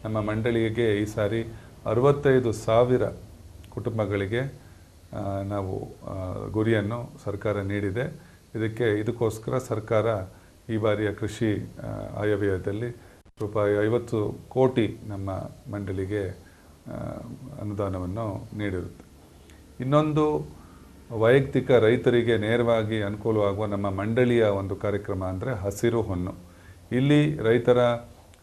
ನಮ್ಮ ಮಂಡಳಿಗೆ ಈ ಸಾರಿ 65,000 ಕುಟುಂಬಗಳಿಗೆ ನಾವು ಗುರಿಯನ್ನು ಸರ್ಕಾರ ನೀಡಿದೆ. ಇದಕ್ಕೋಸ್ಕರ ಸರ್ಕಾರ ಈ ಬಾರಿಯ ಕೃಷಿ ಆಯವ್ಯಯದಲ್ಲಿ ರೂಪಾಯಿ 50 ಕೋಟಿ ನಮ್ಮ ಮಂಡಳಿಗೆ ಅನುದಾನವನ್ನು ನೀಡಿರುತ್ತೆ. ಇನ್ನೊಂದು ವೈಯಕ್ತಿಕ ರೈತರಿಗೆ ನೇರವಾಗಿ ಅನುಕೂಲವಾಗುವ ನಮ್ಮ ಮಂಡಳಿಯ ಒಂದು ಕಾರ್ಯಕ್ರಮ ಅಂದರೆ ಹಸಿರು ಹೊನ್ನು. ಇಲ್ಲಿ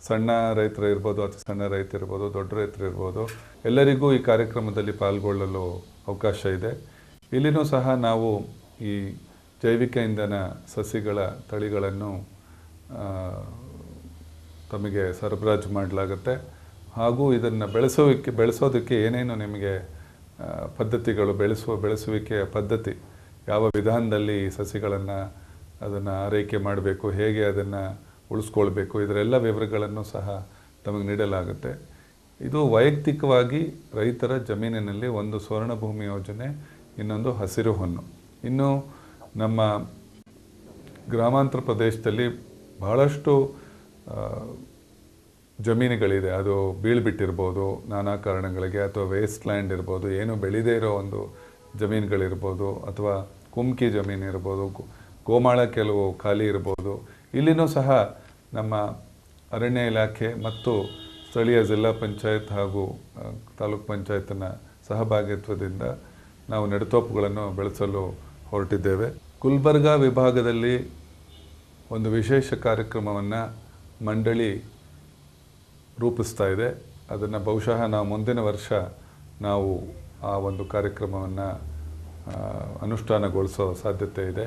ಸಣ್ಣ ರೈತರು ಇರ್ಬೋದು, ಅತಿ ಸಣ್ಣ ರೈತ ಇರ್ಬೋದು, ದೊಡ್ಡ ರೈತರು ಇರ್ಬೋದು, ಎಲ್ಲರಿಗೂ ಈ ಕಾರ್ಯಕ್ರಮದಲ್ಲಿ ಪಾಲ್ಗೊಳ್ಳಲು ಅವಕಾಶ ಇದೆ. ಇಲ್ಲಿನೂ ಸಹ ನಾವು ಈ ಜೈವಿಕ ಇಂಧನ ಸಸಿಗಳ ತಳಿಗಳನ್ನು ತಮಗೆ ಸರಬರಾಜು ಮಾಡಲಾಗುತ್ತೆ. ಹಾಗೂ ಇದನ್ನು ಬೆಳೆಸೋದಕ್ಕೆ ಏನೇನು ನಿಮಗೆ ಪದ್ಧತಿಗಳು, ಬೆಳೆಸುವಿಕೆಯ ಪದ್ಧತಿ, ಯಾವ ವಿಧಾನದಲ್ಲಿ ಸಸಿಗಳನ್ನು ಅದನ್ನು ಆರೈಕೆ ಮಾಡಬೇಕು, ಹೇಗೆ ಅದನ್ನು ಉಳಿಸ್ಕೊಳ್ಬೇಕು, ಇದರೆಲ್ಲ ವಿವರಗಳನ್ನು ಸಹ ತಮಗೆ ನೀಡಲಾಗುತ್ತೆ. ಇದು ವೈಯಕ್ತಿಕವಾಗಿ ರೈತರ ಜಮೀನಿನಲ್ಲಿ ಒಂದು ಸ್ವರ್ಣಭೂಮಿ ಯೋಜನೆ, ಇನ್ನೊಂದು ಹಸಿರು ಹೊನ್ನು. ಇನ್ನು ನಮ್ಮ ಗ್ರಾಮಾಂತರ ಪ್ರದೇಶದಲ್ಲಿ ಬಹಳಷ್ಟು ಜಮೀನುಗಳಿದೆ. ಅದು ಬೀಳ್ಬಿಟ್ಟಿರ್ಬೋದು ನಾನಾ ಕಾರಣಗಳಿಗೆ, ಅಥವಾ ವೇಸ್ಟ್ ಲ್ಯಾಂಡ್ ಇರ್ಬೋದು, ಏನು ಬೆಳೆದೇ ಇರೋ ಒಂದು ಜಮೀನುಗಳಿರ್ಬೋದು, ಅಥವಾ ಕುಮ್ಕಿ ಜಮೀನು ಇರ್ಬೋದು, ಗೋಮಾಳ ಕೆಲವು ಖಾಲಿ ಇರ್ಬೋದು. ಇಲ್ಲಿನೂ ಸಹ ನಮ್ಮ ಅರಣ್ಯ ಇಲಾಖೆ ಮತ್ತು ಸ್ಥಳೀಯ ಜಿಲ್ಲಾ ಪಂಚಾಯತ್ ಹಾಗೂ ತಾಲೂಕು ಪಂಚಾಯತ್ನ ಸಹಭಾಗಿತ್ವದಿಂದ ನಾವು ನೆಡುತೋಪುಗಳನ್ನು ಬೆಳೆಸಲು ಹೊರಟಿದ್ದೇವೆ. ಗುಲ್ಬರ್ಗಾ ವಿಭಾಗದಲ್ಲಿ ಒಂದು ವಿಶೇಷ ಕಾರ್ಯಕ್ರಮವನ್ನು ಮಂಡಳಿ ರೂಪಿಸ್ತಾ ಇದೆ. ಅದನ್ನು ಬಹುಶಃ ನಾವು ಮುಂದಿನ ವರ್ಷ ನಾವು ಆ ಒಂದು ಕಾರ್ಯಕ್ರಮವನ್ನು ಅನುಷ್ಠಾನಗೊಳಿಸೋ ಸಾಧ್ಯತೆ ಇದೆ.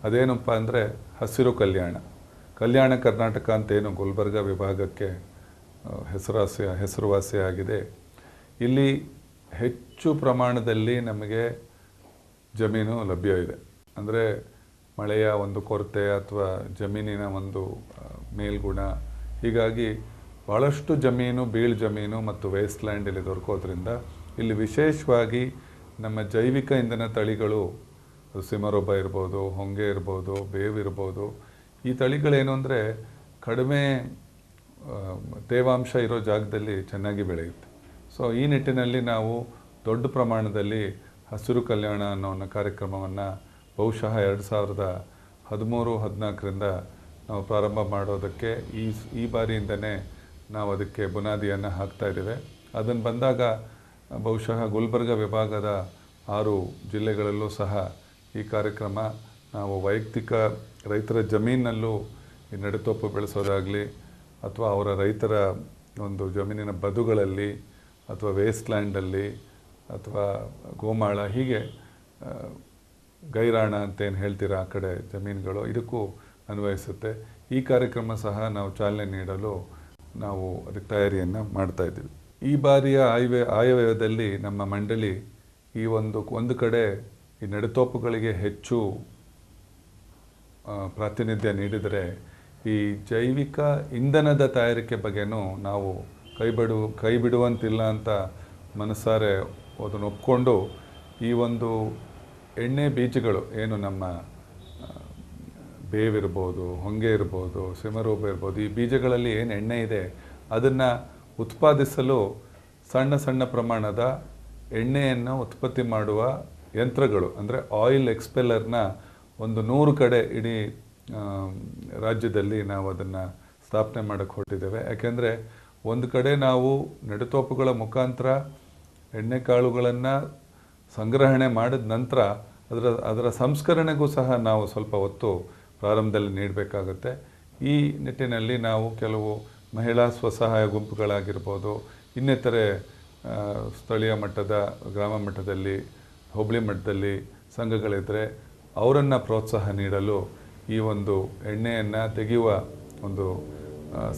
ಅದೇನಪ್ಪ ಅಂದರೆ ಹಸಿರು ಕಲ್ಯಾಣ ಕರ್ನಾಟಕ ಅಂತೇನು ಗುಲ್ಬರ್ಗಾ ವಿಭಾಗಕ್ಕೆ ಹೆಸರುವಾಸಿಯಾಗಿದೆ. ಇಲ್ಲಿ ಹೆಚ್ಚು ಪ್ರಮಾಣದಲ್ಲಿ ನಮಗೆ ಜಮೀನು ಲಭ್ಯ ಇದೆ. ಅಂದರೆ ಮಳೆಯ ಒಂದು ಕೊರತೆ ಅಥವಾ ಜಮೀನಿನ ಒಂದು ಮೇಲ್ಗುಣ, ಹೀಗಾಗಿ ಭಾಳಷ್ಟು ಬೀಳು ಜಮೀನು ಮತ್ತು ವೇಸ್ಟ್ ಲ್ಯಾಂಡ್ ಇಲ್ಲಿ ದೊರಕೋದ್ರಿಂದ ಇಲ್ಲಿ ವಿಶೇಷವಾಗಿ ನಮ್ಮ ಜೈವಿಕ ಇಂಧನ ತಳಿಗಳು, ಸಿಮರೊಬ್ಬ ಇರ್ಬೋದು, ಹೊಂಗೆ ಇರ್ಬೋದು, ಬೇವು ಇರ್ಬೋದು, ಈ ತಳಿಗಳೇನು ಅಂದರೆ ಕಡಿಮೆ ತೇವಾಂಶ ಇರೋ ಜಾಗದಲ್ಲಿ ಚೆನ್ನಾಗಿ ಬೆಳೆಯುತ್ತೆ. ಸೊ ಈ ನಿಟ್ಟಿನಲ್ಲಿ ನಾವು ದೊಡ್ಡ ಪ್ರಮಾಣದಲ್ಲಿ ಹಸಿರು ಕಲ್ಯಾಣ ಅನ್ನೋ ಕಾರ್ಯಕ್ರಮವನ್ನು ಬಹುಶಃ 2013-14ರಿಂದ ನಾವು ಪ್ರಾರಂಭ ಮಾಡೋದಕ್ಕೆ ಈ ಬಾರಿಯಿಂದನೇ ನಾವು ಅದಕ್ಕೆ ಬುನಾದಿಯನ್ನು ಹಾಕ್ತಾ ಇದ್ದೇವೆ. ಅದನ್ನು ಬಂದಾಗ ಬಹುಶಃ ಗುಲ್ಬರ್ಗಾ ವಿಭಾಗದ 6 ಜಿಲ್ಲೆಗಳಲ್ಲೂ ಸಹ ಈ ಕಾರ್ಯಕ್ರಮ ನಾವು ವೈಯಕ್ತಿಕ ರೈತರ ಜಮೀನಲ್ಲೂ ಈ ನೆಡುತೋಪು ಬೆಳೆಸೋದಾಗಲಿ, ಅಥವಾ ಅವರ ರೈತರ ಒಂದು ಜಮೀನಿನ ಬದುಗಳಲ್ಲಿ, ಅಥವಾ ವೇಸ್ಟ್ ಲ್ಯಾಂಡಲ್ಲಿ, ಅಥವಾ ಗೋಮಾಳ, ಹೀಗೆ ಗೈರಾಣ ಅಂತೇನು ಹೇಳ್ತೀರಾ ಆ ಕಡೆ ಜಮೀನುಗಳು, ಇದಕ್ಕೂ ಅನ್ವಯಿಸುತ್ತೆ. ಈ ಕಾರ್ಯಕ್ರಮ ಸಹ ನಾವು ಚಾಲನೆ ನೀಡಲು ನಾವು ಅದಕ್ಕೆ ತಯಾರಿಯನ್ನು ಮಾಡ್ತಾಯಿದ್ದೀವಿ. ಈ ಬಾರಿಯ ಆಯವ್ಯಯದಲ್ಲಿ ನಮ್ಮ ಮಂಡಳಿ ಈ ಒಂದು ಕಡೆ ಈ ನೆಡುತೋಪುಗಳಿಗೆ ಹೆಚ್ಚು ಪ್ರಾತಿನಿಧ್ಯ ನೀಡಿದರೆ, ಈ ಜೈವಿಕ ಇಂಧನದ ತಯಾರಿಕೆ ಬಗ್ಗೆನೂ ನಾವು ಕೈ ಬಿಡುವಂತಿಲ್ಲ ಅಂತ ಮನಸಾರೆ ಅದನ್ನು ಒಪ್ಕೊಂಡು, ಈ ಒಂದು ಎಣ್ಣೆ ಬೀಜಗಳು ಏನು ನಮ್ಮ ಬೇವಿರ್ಬೋದು, ಹೊಂಗೆ ಇರ್ಬೋದು, ಸಿಮರೂಪ ಇರ್ಬೋದು, ಈ ಬೀಜಗಳಲ್ಲಿ ಏನು ಎಣ್ಣೆ ಇದೆ ಅದನ್ನು ಉತ್ಪಾದಿಸಲು ಸಣ್ಣ ಪ್ರಮಾಣದ ಎಣ್ಣೆಯನ್ನು ಉತ್ಪತ್ತಿ ಮಾಡುವ ಯಂತ್ರಗಳು, ಅಂದರೆ ಆಯಿಲ್ ಎಕ್ಸ್ಪೆಲ್ಲರ್ನ ಒಂದು 100 ಕಡೆ ಇಡೀ ರಾಜ್ಯದಲ್ಲಿ ನಾವು ಅದನ್ನು ಸ್ಥಾಪನೆ ಮಾಡೋಕ್ಕೆ ಹೊರಟಿದ್ದೇವೆ. ಯಾಕೆಂದರೆ ಒಂದು ಕಡೆ ನಾವು ನೆಡುತೋಪುಗಳ ಮುಖಾಂತರ ಎಣ್ಣೆ ಕಾಳುಗಳನ್ನು ಸಂಗ್ರಹಣೆ ಮಾಡಿದ ನಂತರ ಅದರ ಸಂಸ್ಕರಣೆಗೂ ಸಹ ನಾವು ಸ್ವಲ್ಪ ಹೊತ್ತು ಪ್ರಾರಂಭದಲ್ಲಿ ನೀಡಬೇಕಾಗುತ್ತೆ. ಈ ನಿಟ್ಟಿನಲ್ಲಿ ನಾವು ಕೆಲವು ಮಹಿಳಾ ಸ್ವಸಹಾಯ ಗುಂಪುಗಳಾಗಿರ್ಬೋದು, ಇನ್ನಿತರೆ ಸ್ಥಳೀಯ ಮಟ್ಟದ, ಗ್ರಾಮ ಮಟ್ಟದಲ್ಲಿ, ಹೋಬಳಿ ಮಟ್ಟದಲ್ಲಿ ಸಂಘಗಳಿದ್ದರೆ ಅವರನ್ನು ಪ್ರೋತ್ಸಾಹ ನೀಡಲು ಈ ಒಂದು ಎಣ್ಣೆಯನ್ನು ತೆಗೆಯುವ ಒಂದು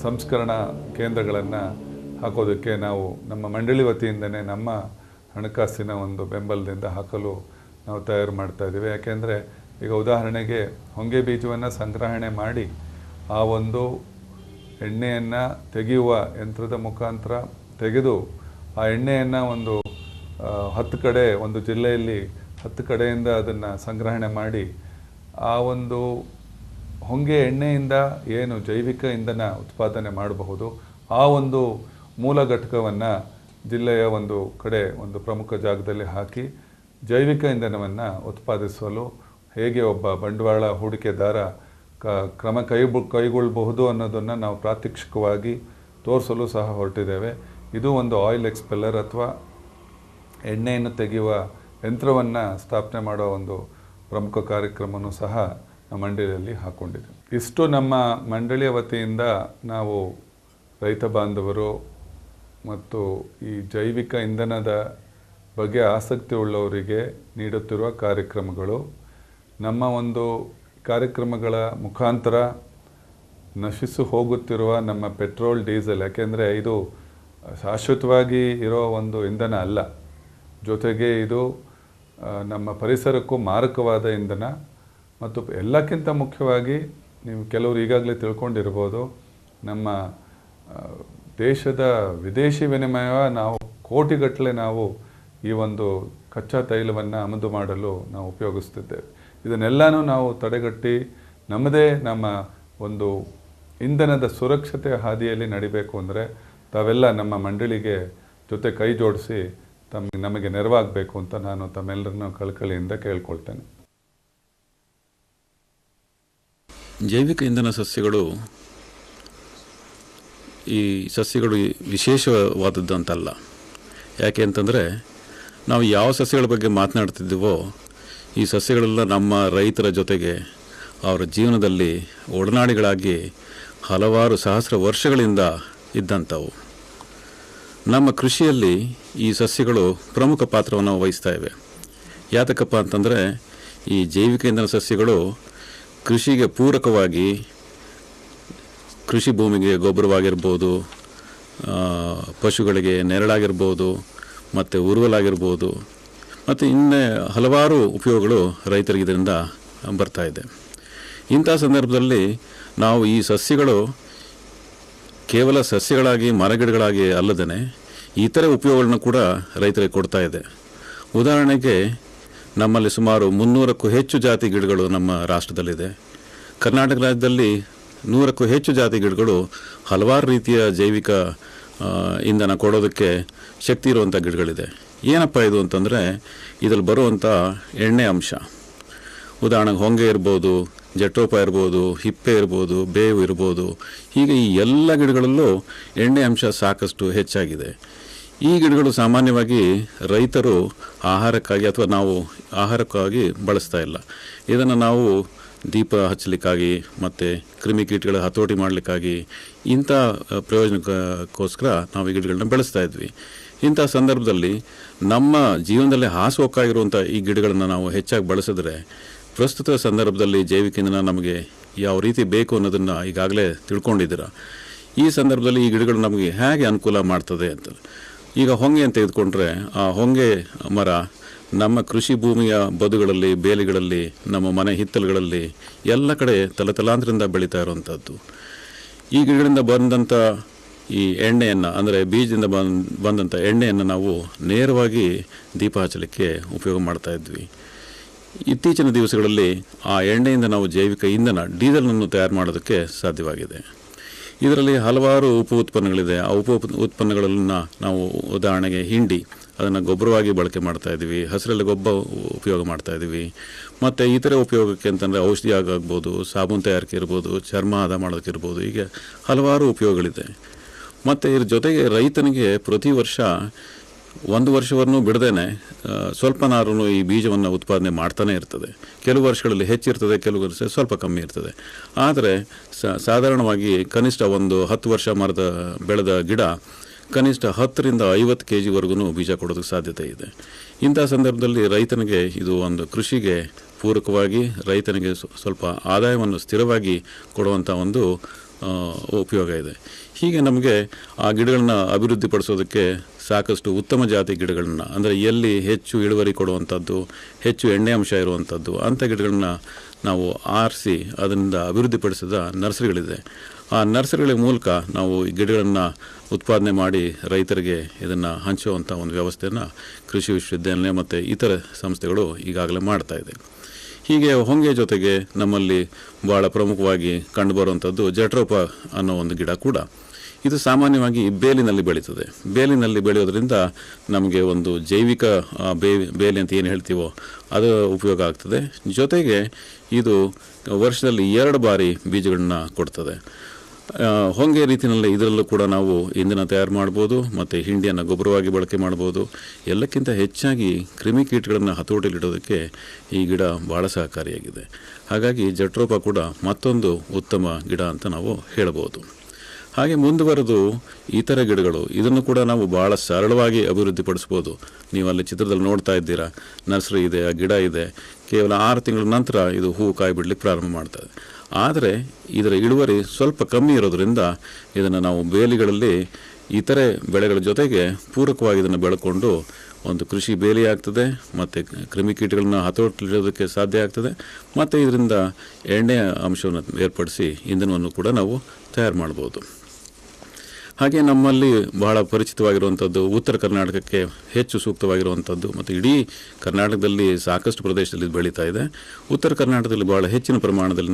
ಸಂಸ್ಕರಣಾ ಕೇಂದ್ರಗಳನ್ನು ಹಾಕೋದಕ್ಕೆ ನಾವು ನಮ್ಮ ಮಂಡಳಿ ವತಿಯಿಂದನೇ ನಮ್ಮ ಹಣಕಾಸಿನ ಒಂದು ಬೆಂಬಲದಿಂದ ಹಾಕಲು ನಾವು ತಯಾರು ಮಾಡ್ತಾಯಿದ್ದೀವಿ. ಯಾಕೆಂದರೆ ಈಗ ಉದಾಹರಣೆಗೆ ಹೊಂಗೆ ಬೀಜವನ್ನು ಸಂಗ್ರಹಣೆ ಮಾಡಿ ಆ ಒಂದು ಎಣ್ಣೆಯನ್ನು ತೆಗೆಯುವ ಯಂತ್ರದ ಮುಖಾಂತರ ತೆಗೆದು ಆ ಎಣ್ಣೆಯನ್ನು ಒಂದು 10 ಕಡೆ, ಒಂದು ಜಿಲ್ಲೆಯಲ್ಲಿ 10 ಕಡೆಯಿಂದ ಅದನ್ನು ಸಂಗ್ರಹಣೆ ಮಾಡಿ ಆ ಒಂದು ಹೊಂಗೆ ಎಣ್ಣೆಯಿಂದ ಏನು ಜೈವಿಕ ಇಂಧನ ಉತ್ಪಾದನೆ ಮಾಡಬಹುದು, ಆ ಒಂದು ಮೂಲ ಘಟಕವನ್ನು ಜಿಲ್ಲೆಯ ಒಂದು ಕಡೆ ಒಂದು ಪ್ರಮುಖ ಜಾಗದಲ್ಲಿ ಹಾಕಿ ಜೈವಿಕ ಇಂಧನವನ್ನು ಉತ್ಪಾದಿಸಲು ಹೇಗೆ ಒಬ್ಬ ಬಂಡವಾಳ ಹೂಡಿಕೆದಾರ ಕ್ರಮ ಕೈಗೊಳ್ಳಬಹುದು ಅನ್ನೋದನ್ನು ನಾವು ಪ್ರಾತ್ಯಕ್ಷಿಕವಾಗಿ ತೋರಿಸಲು ಸಹ ಹೊರಟಿದ್ದೇವೆ. ಇದು ಒಂದು ಆಯಿಲ್ ಎಕ್ಸ್ಪೆಲ್ಲರ್ ಅಥವಾ ಎಣ್ಣೆಯನ್ನು ತೆಗೆಯುವ ಯಂತ್ರವನ್ನು ಸ್ಥಾಪನೆ ಮಾಡೋ ಒಂದು ಪ್ರಮುಖ ಕಾರ್ಯಕ್ರಮವೂ ಸಹ ನಮ್ಮ ಮಂಡಳಿಯಲ್ಲಿ ಹಾಕ್ಕೊಂಡಿದೆ. ಇಷ್ಟು ನಮ್ಮ ಮಂಡಳಿಯ ವತಿಯಿಂದ ನಾವು ರೈತ ಬಾಂಧವರು ಮತ್ತು ಈ ಜೈವಿಕ ಇಂಧನದ ಬಗ್ಗೆ ಆಸಕ್ತಿ ಉಳ್ಳವರಿಗೆ ನೀಡುತ್ತಿರುವ ಕಾರ್ಯಕ್ರಮಗಳು. ನಮ್ಮ ಒಂದು ಕಾರ್ಯಕ್ರಮಗಳ ಮುಖಾಂತರ ನಶಿಸಿ ಹೋಗುತ್ತಿರುವ ನಮ್ಮ ಪೆಟ್ರೋಲ್, ಡೀಸೆಲ್, ಯಾಕೆಂದರೆ ಇದು ಶಾಶ್ವತವಾಗಿ ಇರೋ ಒಂದು ಇಂಧನ ಅಲ್ಲ, ಜೊತೆಗೆ ಇದು ನಮ್ಮ ಪರಿಸರಕ್ಕೂ ಮಾರಕವಾದ ಇಂಧನ. ಮತ್ತು ಎಲ್ಲಕ್ಕಿಂತ ಮುಖ್ಯವಾಗಿ ನೀವು ಕೆಲವರು ಈಗಾಗಲೇ ತಿಳ್ಕೊಂಡಿರ್ಬೋದು, ನಮ್ಮ ದೇಶದ ವಿದೇಶಿ ವಿನಿಮಯ ನಾವು ಕೋಟಿಗಟ್ಟಲೆ ನಾವು ಈ ಒಂದು ಕಚ್ಚಾ ತೈಲವನ್ನು ಆಮದು ಮಾಡಲು ನಾವು ಉಪಯೋಗಿಸ್ತಿದ್ದೇವೆ. ಇದನ್ನೆಲ್ಲನೂ ನಾವು ತಡೆಗಟ್ಟಿ ನಮ್ಮ ಒಂದು ಇಂಧನದ ಸುರಕ್ಷತೆ ಹಾದಿಯಲ್ಲಿ ನಡಿಬೇಕು ಅಂದರೆ ತಾವೆಲ್ಲ ನಮ್ಮ ಮಂಡಳಿಗೆ ಜೊತೆ ಕೈ ಜೋಡಿಸಿ ನಮಗೆ ನೆರವಾಗಬೇಕು ಅಂತ ನಾನು ತಮ್ಮೆಲ್ಲರನ್ನೂ ಕಳಕಳಿಯಿಂದ ಕೇಳ್ಕೊಳ್ತೇನೆ. ಜೈವಿಕ ಇಂಧನ ಸಸ್ಯಗಳು ಈ ಸಸ್ಯಗಳು ವಿಶೇಷವಾದದ್ದು ಅಂತಲ್ಲ. ಯಾಕೆ ಅಂತಂದರೆ ನಾವು ಯಾವ ಸಸ್ಯಗಳ ಬಗ್ಗೆ ಮಾತನಾಡ್ತಿದ್ದೀವೋ ಈ ಸಸ್ಯಗಳೆಲ್ಲ ನಮ್ಮ ರೈತರ ಜೊತೆಗೆ ಅವರ ಜೀವನದಲ್ಲಿ ಒಡನಾಡಿಗಳಾಗಿ ಹಲವಾರು ಸಹಸ್ರ ವರ್ಷಗಳಿಂದ ಇದ್ದಂಥವು. ನಮ್ಮ ಕೃಷಿಯಲ್ಲಿ ಈ ಸಸ್ಯಗಳು ಪ್ರಮುಖ ಪಾತ್ರವನ್ನು ವಹಿಸ್ತಾ ಇವೆ. ಯಾತಕಪ್ಪ ಅಂತಂದರೆ ಈ ಜೈವಿಕ ಇಂಧನ ಸಸ್ಯಗಳು ಕೃಷಿಗೆ ಪೂರಕವಾಗಿ ಕೃಷಿ ಭೂಮಿಗೆ ಗೊಬ್ಬರವಾಗಿರ್ಬೋದು, ಪಶುಗಳಿಗೆ ನೆರಳಾಗಿರ್ಬೋದು, ಮತ್ತು ಉರುವಲಾಗಿರ್ಬೋದು, ಮತ್ತು ಇನ್ನೇ ಹಲವಾರು ಉಪಯೋಗಗಳು ರೈತರಿಗೆ ಇದರಿಂದ ಬರ್ತಾ ಇದೆ. ಇಂಥ ಸಂದರ್ಭದಲ್ಲಿ ನಾವು ಈ ಸಸ್ಯಗಳು ಕೇವಲ ಸಸ್ಯಗಳಾಗಿ ಮರಗಿಡಗಳಾಗಿ ಅಲ್ಲದೇ ಇತರೆ ಉಪಯೋಗಗಳನ್ನು ಕೂಡ ರೈತರಿಗೆ ಕೊಡ್ತಾ ಇದೆ. ಉದಾಹರಣೆಗೆ ನಮ್ಮಲ್ಲಿ ಸುಮಾರು 300ಕ್ಕೂ ಹೆಚ್ಚು ಜಾತಿ ಗಿಡಗಳು ನಮ್ಮ ರಾಷ್ಟ್ರದಲ್ಲಿದೆ. ಕರ್ನಾಟಕ ರಾಜ್ಯದಲ್ಲಿ 100ಕ್ಕೂ ಹೆಚ್ಚು ಜಾತಿ ಗಿಡಗಳು ಹಲವಾರು ರೀತಿಯ ಜೈವಿಕ ಇಂಧನ ಕೊಡೋದಕ್ಕೆ ಶಕ್ತಿ ಇರುವಂಥ ಗಿಡಗಳಿದೆ. ಏನಪ್ಪ ಇದು ಅಂತಂದರೆ ಇದರಲ್ಲಿ ಬರುವಂಥ ಎಣ್ಣೆ ಅಂಶ, ಉದಾಹರಣೆಗೆ ಹೊಂಗೆ ಇರ್ಬೋದು, ಜಟ್ರೋಪ ಇರ್ಬೋದು, ಹಿಪ್ಪೆ ಇರ್ಬೋದು, ಬೇವು ಇರ್ಬೋದು, ಹೀಗೆ ಈ ಎಲ್ಲ ಗಿಡಗಳಲ್ಲೂ ಎಣ್ಣೆ ಅಂಶ ಸಾಕಷ್ಟು ಹೆಚ್ಚಾಗಿದೆ. ಈ ಗಿಡಗಳು ಸಾಮಾನ್ಯವಾಗಿ ರೈತರು ಆಹಾರಕ್ಕಾಗಿ ಅಥವಾ ನಾವು ಆಹಾರಕ್ಕಾಗಿ ಬಳಸ್ತಾ ಇಲ್ಲ. ಇದನ್ನು ನಾವು ದೀಪ ಹಚ್ಚಲಿಕ್ಕಾಗಿ ಮತ್ತು ಕ್ರಿಮಿಕೀಟಗಳ ಹತೋಟಿ ಮಾಡಲಿಕ್ಕಾಗಿ ಇಂಥ ಪ್ರಯೋಜನಕ್ಕೋಸ್ಕರ ನಾವು ಈ ಗಿಡಗಳನ್ನ ಬೆಳೆಸ್ತಾ ಇದ್ವಿ. ಇಂಥ ಸಂದರ್ಭದಲ್ಲಿ ನಮ್ಮ ಜೀವನದಲ್ಲಿ ಹಾಸುಹೊಕ್ಕಾಗಿರುವಂಥ ಈ ಗಿಡಗಳನ್ನು ನಾವು ಹೆಚ್ಚಾಗಿ ಬಳಸಿದ್ರೆ ಪ್ರಸ್ತುತ ಸಂದರ್ಭದಲ್ಲಿ ಜೈವಿಕ ಇಂಧನ ನಮಗೆ ಯಾವ ರೀತಿ ಬೇಕು ಅನ್ನೋದನ್ನು ಈಗಾಗಲೇ ತಿಳ್ಕೊಂಡಿದ್ದೀರ. ಈ ಸಂದರ್ಭದಲ್ಲಿ ಈ ಗಿಡಗಳು ನಮಗೆ ಹೇಗೆ ಅನುಕೂಲ ಮಾಡ್ತದೆ ಅಂತ. ಈಗ ಹೊಂಗೆ ಅಂತ ತೆಗೆದುಕೊಂಡ್ರೆ ಆ ಹೊಂಗೆ ಮರ ನಮ್ಮ ಕೃಷಿ ಭೂಮಿಯ ಬದುಗಳಲ್ಲಿ, ಬೇಲಿಗಳಲ್ಲಿ, ನಮ್ಮ ಮನೆ ಹಿತ್ತಲುಗಳಲ್ಲಿ ಎಲ್ಲ ಕಡೆ ತಲತಲಾಂತರದಿಂದ ಬೆಳೀತಾ ಇರುವಂಥದ್ದು. ಈ ಗಿಡಗಳಿಂದ ಬಂದಂಥ ಈ ಎಣ್ಣೆಯನ್ನು, ಅಂದರೆ ಬೀಜದಿಂದ ಬಂದಂಥ ಎಣ್ಣೆಯನ್ನು ನಾವು ನೇರವಾಗಿ ದೀಪ ಹಚ್ಚಲಿಕ್ಕೆ ಉಪಯೋಗ ಮಾಡ್ತಾ ಇದ್ವಿ. ಇತ್ತೀಚಿನ ದಿವಸಗಳಲ್ಲಿ ಆ ಎಣ್ಣೆಯಿಂದ ನಾವು ಜೈವಿಕ ಇಂಧನ ಡೀಸೆಲನ್ನು ತಯಾರು ಮಾಡೋದಕ್ಕೆ ಸಾಧ್ಯವಾಗಿದೆ. ಇದರಲ್ಲಿ ಹಲವಾರು ಉಪ ಉತ್ಪನ್ನಗಳಿದೆ. ಆ ಉತ್ಪನ್ನಗಳನ್ನು ನಾವು ಉದಾಹರಣೆಗೆ ಹಿಂಡಿ, ಅದನ್ನು ಗೊಬ್ಬರವಾಗಿ ಬಳಕೆ ಮಾಡ್ತಾ ಇದ್ದೀವಿ, ಹಸಿರೆಲೆ ಗೊಬ್ಬರ ಉಪಯೋಗ ಮಾಡ್ತಾ ಇದ್ದೀವಿ, ಮತ್ತು ಇತರೆ ಉಪಯೋಗಕ್ಕೆ ಅಂತಂದರೆ ಔಷಧಿ ಆಗ್ಬೋದು, ಸಾಬೂನು ತಯಾರಿಕೆ ಇರ್ಬೋದು, ಚರ್ಮ ಹದ ಮಾಡೋದಕ್ಕಿರ್ಬೋದು, ಹೀಗೆ ಹಲವಾರು ಉಪಯೋಗಗಳಿದೆ. ಮತ್ತು ಇದ್ರ ಜೊತೆಗೆ ರೈತನಿಗೆ ಪ್ರತಿ ವರ್ಷ ಒಂದು ವರ್ಷವನ್ನು ಬಿಡದೇನೆ ಸ್ವಲ್ಪನಾದ್ರೂ ಈ ಬೀಜವನ್ನು ಉತ್ಪಾದನೆ ಮಾಡ್ತಾನೆ ಇರ್ತದೆ. ಕೆಲವು ವರ್ಷಗಳಲ್ಲಿ ಹೆಚ್ಚಿರ್ತದೆ, ಕೆಲವು ವರ್ಷ ಸ್ವಲ್ಪ ಕಮ್ಮಿ ಇರ್ತದೆ. ಆದರೆ ಸಾಧಾರಣವಾಗಿ ಕನಿಷ್ಠ ಒಂದು 10 ವರ್ಷ ಬೆಳೆದ ಗಿಡ ಕನಿಷ್ಠ 10ರಿಂದ 50 kgವರೆಗೂ ಬೀಜ ಕೊಡೋದಕ್ಕೆ ಸಾಧ್ಯತೆ ಇದೆ. ಇಂಥ ಸಂದರ್ಭದಲ್ಲಿ ರೈತನಿಗೆ ಇದು ಒಂದು ಕೃಷಿಗೆ ಪೂರಕವಾಗಿ ರೈತನಿಗೆ ಸ್ವಲ್ಪ ಆದಾಯವನ್ನು ಸ್ಥಿರವಾಗಿ ಕೊಡುವಂಥ ಒಂದು ಉಪಯೋಗ ಇದೆ. ಹೀಗೆ ನಮಗೆ ಆ ಗಿಡಗಳನ್ನ ಅಭಿವೃದ್ಧಿಪಡಿಸೋದಕ್ಕೆ ಸಾಕಷ್ಟು ಉತ್ತಮ ಜಾತಿ ಗಿಡಗಳನ್ನ, ಅಂದರೆ ಎಲ್ಲಿ ಹೆಚ್ಚು ಇಳುವರಿ ಕೊಡುವಂಥದ್ದು, ಹೆಚ್ಚು ಎಣ್ಣೆ ಅಂಶ ಇರುವಂಥದ್ದು ಅಂಥ ಗಿಡಗಳನ್ನ ನಾವು ಆರಿಸಿ ಅದರಿಂದ ಅಭಿವೃದ್ಧಿಪಡಿಸಿದ ನರ್ಸರಿಗಳಿದೆ. ಆ ನರ್ಸರಿಗಳ ಮೂಲಕ ನಾವು ಈ ಗಿಡಗಳನ್ನು ಉತ್ಪಾದನೆ ಮಾಡಿ ರೈತರಿಗೆ ಇದನ್ನು ಹಂಚುವಂಥ ಒಂದು ವ್ಯವಸ್ಥೆಯನ್ನು ಕೃಷಿ ವಿಶ್ವವಿದ್ಯಾನಿಲಯ ಮತ್ತು ಇತರ ಸಂಸ್ಥೆಗಳು ಈಗಾಗಲೇ ಮಾಡ್ತಾ ಇದೆ. ಹೀಗೆ ಹೊಂಗೆ ಜೊತೆಗೆ ನಮ್ಮಲ್ಲಿ ಭಾಳ ಪ್ರಮುಖವಾಗಿ ಕಂಡುಬರುವಂಥದ್ದು ಜಟ್ರೋಪ ಅನ್ನೋ ಒಂದು ಗಿಡ ಕೂಡ. ಇದು ಸಾಮಾನ್ಯವಾಗಿ ಬೇಲಿನಲ್ಲಿ ಬೆಳೀತದೆ. ಬೇಲಿನಲ್ಲಿ ಬೆಳೆಯೋದ್ರಿಂದ ನಮಗೆ ಒಂದು ಜೈವಿಕ ಬೇಲಿ ಅಂತ ಏನು ಹೇಳ್ತೀವೋ ಅದು ಉಪಯೋಗ ಆಗ್ತದೆ. ಜೊತೆಗೆ ಇದು ವರ್ಷದಲ್ಲಿ 2 ಬಾರಿ ಬೀಜಗಳನ್ನ ಕೊಡ್ತದೆ. ಹೊಂಗೆ ರೀತಿಯಲ್ಲಿ ಇದರಲ್ಲೂ ಕೂಡ ನಾವು ಇಂಧನ ತಯಾರು ಮಾಡ್ಬೋದು ಮತ್ತು ಹಿಂಡಿಯನ್ನು ಗೊಬ್ಬರವಾಗಿ ಬಳಕೆ ಮಾಡ್ಬೋದು. ಎಲ್ಲಕ್ಕಿಂತ ಹೆಚ್ಚಾಗಿ ಕ್ರಿಮಿಕೀಟಗಳನ್ನು ಹತೋಟಿಯಲ್ಲಿಡೋದಕ್ಕೆ ಈ ಗಿಡ ಭಾಳ ಸಹಕಾರಿಯಾಗಿದೆ. ಹಾಗಾಗಿ ಜಟ್ರೋಪ ಕೂಡ ಮತ್ತೊಂದು ಉತ್ತಮ ಗಿಡ ಅಂತ ನಾವು ಹೇಳ್ಬೋದು. ಹಾಗೆ ಮುಂದುವರೆದು ಇತರ ಗಿಡಗಳು ಇದನ್ನು ಕೂಡ ನಾವು ಭಾಳ ಸರಳವಾಗಿ ಅಭಿವೃದ್ಧಿಪಡಿಸ್ಬೋದು. ನೀವು ಅಲ್ಲಿ ಚಿತ್ರದಲ್ಲಿ ನೋಡ್ತಾ ಇದ್ದೀರಾ, ನರ್ಸರಿ ಇದೆ, ಆ ಗಿಡ ಇದೆ. ಕೇವಲ 6 ತಿಂಗಳ ನಂತರ ಇದು ಹೂವು ಕಾಯಿ ಬಿಡಲಿಕ್ಕೆ ಪ್ರಾರಂಭ ಮಾಡ್ತದೆ. ಆದರೆ ಇದರ ಇಳುವರಿ ಸ್ವಲ್ಪ ಕಮ್ಮಿ ಇರೋದರಿಂದ ಇದನ್ನು ನಾವು ಬೇಲಿಗಳಲ್ಲಿ ಇತರೆ ಬೆಳೆಗಳ ಜೊತೆಗೆ ಪೂರಕವಾಗಿ ಇದನ್ನು ಬೆಳ್ಕೊಂಡು ಒಂದು ಕೃಷಿ ಬೇಲಿ ಆಗ್ತದೆ ಮತ್ತು ಕ್ರಿಮಿಕೀಟಗಳನ್ನ ಹತೋಟಿಲಿಡೋದಕ್ಕೆ ಸಾಧ್ಯ ಆಗ್ತದೆ. ಮತ್ತು ಇದರಿಂದ ಎಣ್ಣೆಯ ಅಂಶವನ್ನು ಏರ್ಪಡಿಸಿ ಇಂಧನವನ್ನು ಕೂಡ ನಾವು ತಯಾರು ಮಾಡ್ಬೋದು. ಹಾಗೆ ನಮ್ಮಲ್ಲಿ ಬಹಳ ಪರಿಚಿತವಾಗಿರುವಂಥದ್ದು ಉತ್ತರ ಕರ್ನಾಟಕಕ್ಕೆ ಹೆಚ್ಚು ಸೂಕ್ತವಾಗಿರುವಂಥದ್ದು ಮತ್ತು ಇಡೀ ಕರ್ನಾಟಕದಲ್ಲಿ ಸಾಕಷ್ಟು ಪ್ರದೇಶದಲ್ಲಿ ಬೆಳೀತಾ ಇದೆ. ಉತ್ತರ ಕರ್ನಾಟಕದಲ್ಲಿ ಬಹಳ ಹೆಚ್ಚಿನ ಪ್ರಮಾಣದಲ್ಲಿ